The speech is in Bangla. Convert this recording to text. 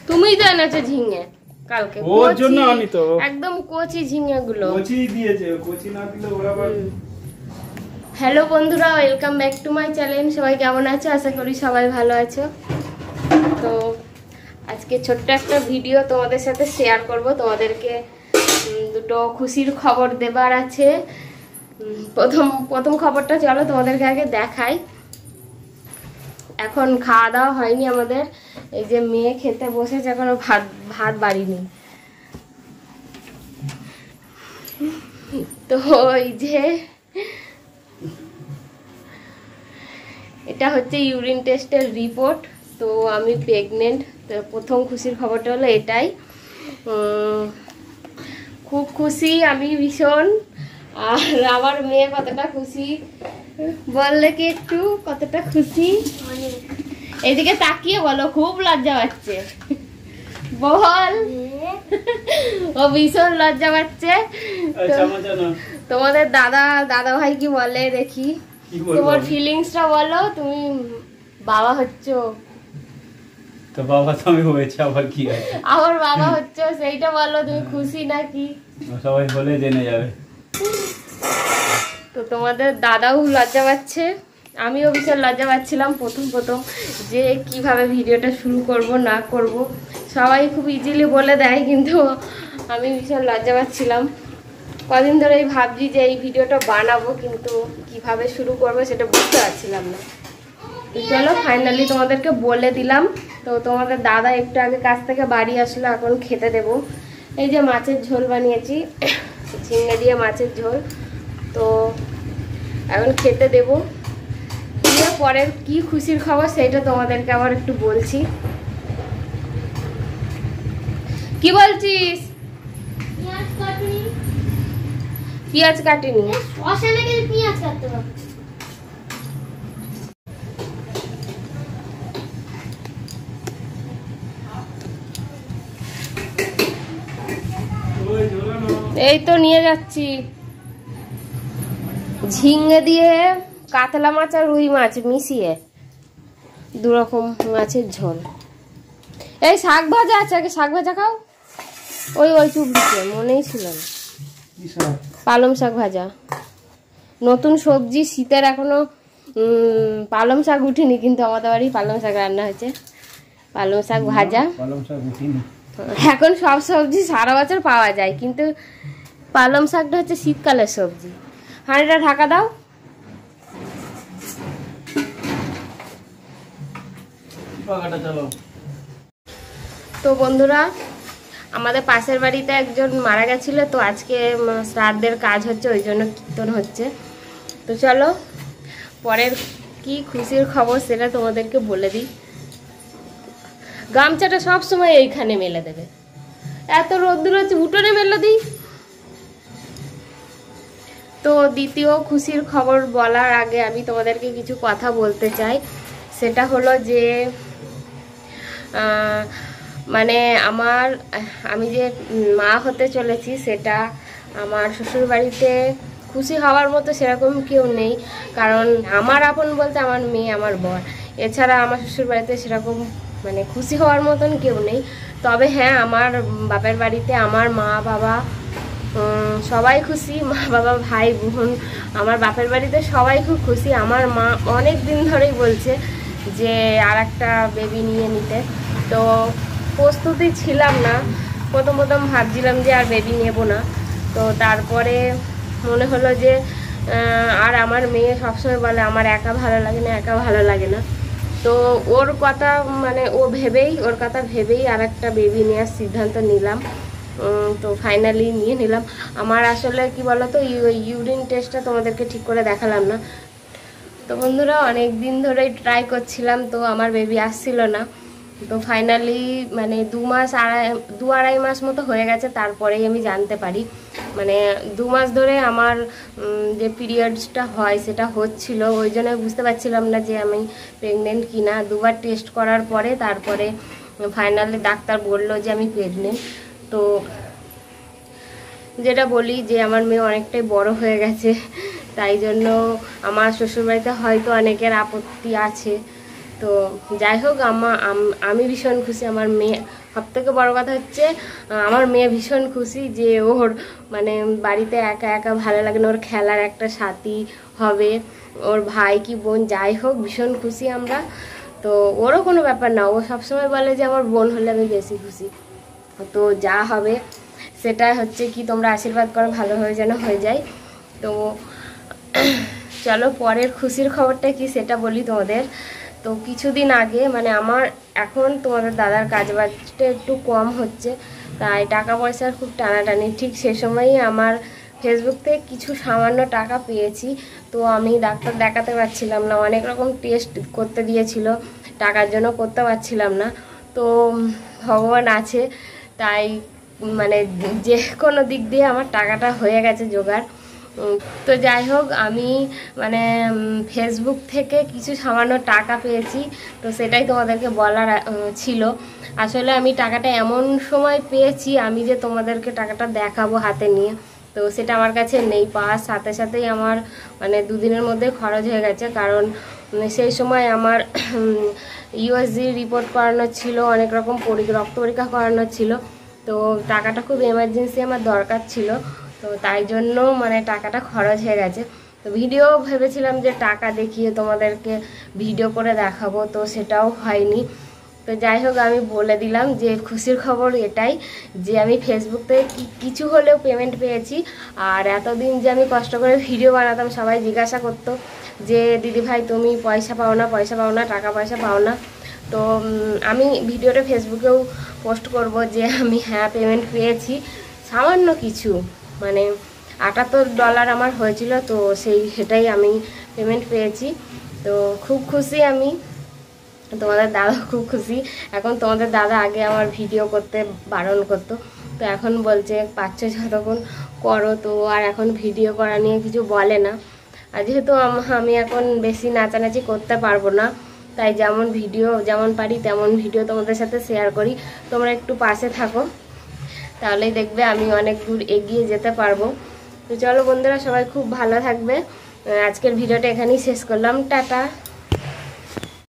তুমিই তো এনেছো ঝিঙে কালকে, ওর জন্য আনি তো একদম কচি ঝিঙে গুলো। কচি দিয়েছে, কচি না দিলে ওরা আবার। হ্যালো বন্ধুরা, welcome back to my channel. সবাই কেমন আছো? আশা করি সবাই ভালো আছো। তো আজকে ছোট্ট একটা ভিডিও তোমাদের সাথে শেয়ার করব। তোমাদেরকে দুটো খুশির খবর দেবার আছে। প্রথম খবরটা চলো তোমাদেরকে আগে দেখাই। এখন খাওয়া দাওয়া হয়নি আমাদের, এই যে মেয়ে খেতে বসেছে, এখনো ভাত বাড়িনি। তো এই যে এটা হচ্ছে ইউরিন টেস্টের রিপোর্ট। তো আমি প্রেগনেন্ট। তো প্রথম খুশির খবরটা হলো এটাই। খুব খুশি আমি ভীষণ। আর আমার মেয়ে কতটা খুশি বললে কি একটু, কতটা খুশি এইদিকে তাকিয়ে বলো। খুব লজ্জা পাচ্ছে বল। ও ভীষণ লজ্জা পাচ্ছে। তোমাদের দাদা ভাই কি বলে দেখি, তোমার ফিলিংসটা বলো। তুমি বাবা হচ্ছ তো, বাবা তো আমি হয়েছে, আবার কি আছে, আমার বাবা হচ্ছ সেইটা বলো। তুমি খুশি নাকি? সবাই বলে জেনে যাবে। তো তোমাদের দাদাও লজ্জা পাচ্ছে, আমিও ভীষণ লজ্জা পাচ্ছিলাম প্রথম যে কিভাবে ভিডিওটা শুরু করব না করব। সবাই খুব ইজিলি বলে দেয়, কিন্তু আমি ভীষণ লজ্জা পাচ্ছিলাম। কদিন ধরেই ভাবছি যে এই ভিডিওটা বানাবো, কিন্তু কিভাবে শুরু করব সেটা বুঝতে পারছিলাম না। তো চলো ফাইনালি তোমাদেরকে বলে দিলাম। তো তোমাদের দাদা একটু আগে কাছ থেকে বাড়ি আসলো, এখন খেতে দেব। এই যে মাছের ঝোল বানিয়েছি, ঝিঙে দিয়ে মাছের ঝোল। তো এখন খেতে দেব। দিয়ে পরের কি খুশির খবর সেইটা তোমাদেরকে আবার একটু বলছি। কি বলছিস? পেঁয়াজ কাটিনি। পেঁয়াজ কাটতে হবে। এই তো নিয়ে যাচ্ছি। ঝিঙে দিয়ে কাতলা মাছ আর রুই মাছ মিশিয়ে দুরকম মাছের ঝোল। এই শাক ভাজা আছে, আগে শাক ভাজা খাও। ওই চুবড়িতে মনেই ছিল না। পালং শাক ভাজা, নতুন সবজি শীতের। এখনো পালং শাক উঠিনি, কিন্তু আমাদের বাড়ি পালং শাক রান্না হয়েছে। পালং শাক ভাজা। এখন সব সবজি সারা বছর পাওয়া যায়, কিন্তু পালং শাকটা হচ্ছে শীতকালের সবজি। হাঁড়িটা ঢাকা দাও। তো বন্ধুরা, আমাদের পাশের বাড়িতে একজন মারা গেছিল, তো আজকে শ্রাদ্ধের কাজ হচ্ছে, ওই জন্য কীর্তন হচ্ছে। তো চলো পরের কি খুশির খবর সেটা তোমাদেরকে বলে দিই। গামছাটা সব সময় এইখানে মেলে দেবে, এত রোদ্দুর হচ্ছে, উঠোনে মেলে দিই। তো দ্বিতীয় খুশির খবর বলার আগে আমি তোমাদেরকে কিছু কথা বলতে চাই। সেটা হলো যে মানে আমি যে মা হতে চলেছি, সেটা আমার শ্বশুরবাড়িতে খুশি হওয়ার মতো সেরকম কেউ নেই। কারণ আমার আপন বলতে আমার মেয়ে, আমার বর, এছাড়া আমার শ্বশুরবাড়িতে সেরকম মানে খুশি হওয়ার মতন কেউ নেই। তবে হ্যাঁ, আমার বাপের বাড়িতে আমার মা বাবা সবাই খুশি। মা বাবা ভাই বোন, আমার বাপের বাড়িতে সবাই খুব খুশি। আমার মা অনেক দিন ধরেই বলছে যে আর একটা বেবি নিয়ে নিতে। তো প্রস্তুতি ছিলাম না, প্রথম ভাবছিলাম যে আর বেবি নেব না। তো তারপরে মনে হলো যে আর আমার মেয়ে সবসময় বলে আমার একা ভালো লাগে না। তো ওর কথা মানে ওর কথা ভেবেই আর একটা বেবি নেওয়ার সিদ্ধান্ত নিলাম। তো ফাইনালি নিয়ে নিলাম। আমার আসলে কি বলতো, ইউরিন টেস্টটা তোমাদেরকে ঠিক করে দেখালাম না। তো বন্ধুরা, অনেক দিন ধরেই ট্রাই করছিলাম, তো আমার বেবি আসছিল না। তো ফাইনালি মানে 2-2.5 মাস মতো হয়ে গেছে, তারপরেই আমি জানতে পারি। মানে 2 মাস ধরে আমার যে পিরিয়ডসটা হয় সেটা হচ্ছিল, ওই জন্য বুঝতে পারছিলাম না যে আমি প্রেগনেন্ট কিনা। 2বার টেস্ট করার পরে তারপরে ফাইনালি ডাক্তার বলল যে আমি প্রেগনেন্ট। তো যেটা বলি যে আমার মেয়ে অনেকটাই বড় হয়ে গেছে, তাই জন্য আমার শ্বশুরবাড়িতে হয়তো অনেকের আপত্তি আছে। তো যাই হোক আমি ভীষণ খুশি। আমার মেয়ে, সবথেকে বড় কথা হচ্ছে আমার মেয়ে ভীষণ খুশি যে ওর মানে বাড়িতে একা একা ভালো লাগে না, ওর খেলার একটা সাথী হবে, ওর ভাই কি বোন যাই হোক ভীষণ খুশি আমরা। তো ওরও কোনো ব্যাপার না, ও সবসময় বলে যে আমার বোন হলে আমি বেশি খুশি। তো যা হবে সেটা হচ্ছে কি তোমরা আশীর্বাদ করো ভালোভাবে যেন হয়ে যায়। তো চলো পরের খুশির খবরটা কি সেটা বলি তোমাদের। তো কিছুদিন আগে মানে আমার এখন তোমাদের দাদার কাজ বাজটা একটু কম হচ্ছে, তাই টাকা পয়সার খুব টানাটানি। ঠিক সে সময়ই আমার ফেসবুক থেকে কিছু সামান্য টাকা পেয়েছি। তো আমি ডাক্তার দেখাতে পারছিলাম না, অনেক রকম টেস্ট করতে দিয়েছিল, টাকার জন্য করতে পারছিলাম না। তো ভগবান আছে, তাই মানে যে কোনো দিক দিয়ে আমার টাকাটা হয়ে গেছে জোগাড়। তো যাই হোক আমি মানে ফেসবুক থেকে কিছু সামান্য টাকা পেয়েছি, তো সেটাই তোমাদেরকে বলার ছিল। আসলে আমি টাকাটা এমন সময় পেয়েছি আমি যে তোমাদেরকে টাকাটা দেখাবো হাতে নিয়ে, তো সেটা আমার কাছে নেই। পাওয়ার সাথে সাথেই আমার মানে দুদিনের মধ্যে খরচ হয়ে গেছে, কারণ সেই সময় আমার ইউএসজি রিপোর্ট করানোর ছিল, অনেক রকম রক্ত পরীক্ষা করানোর ছিল। তো টাকাটা খুব এমার্জেন্সি আমার দরকার ছিল, তো তাই জন্য মানে টাকাটা খরচ হয়ে গেছে। তো ভিডিও ভেবেছিলাম যে টাকা দেখিয়ে তোমাদেরকে ভিডিও করে দেখাবো, তো সেটাও হয়নি। তো যাই হোক আমি বলে দিলাম যে খুশির খবর এটাই যে আমি ফেসবুক থেকে কিছু হলেও পেমেন্ট পেয়েছি। আর এতদিন যে আমি কষ্ট করে ভিডিও বানাতাম সবাই জিজ্ঞাসা করতো যে দিদি ভাই তুমি পয়সা পাও না, পয়সা পাও না, টাকা পয়সা পাও না। তো আমি ভিডিওটা ফেসবুকেও পোস্ট করব যে আমি হ্যাঁ পেমেন্ট পেয়েছি সামান্য কিছু, মানে $78 আমার হয়েছিল, তো সেটাই আমি পেমেন্ট পেয়েছি। তো খুব খুশি আমি, তোমাদের দাদা খুব খুশি। এখন তোমাদের দাদা আগে আমার ভিডিও করতে বারণ করতো, তো এখন বলছে পাচ্ছ যতক্ষণ করো, তো আর এখন ভিডিও করা নিয়ে কিছু বলে না। আর যেহেতু আমি এখন বেশি নাচানাচি করতে পারবো না, তাই যেমন পারি তেমন ভিডিও তোমাদের সাথে শেয়ার করি। তোমরা একটু পাশে থাকো, তাহলেই দেখবে আমি অনেক দূর এগিয়ে যেতে পারবো। তো চলো বন্ধুরা, সবাই খুব ভালো থাকবে। আজকের ভিডিওটা এখানেই শেষ করলাম, টাটা।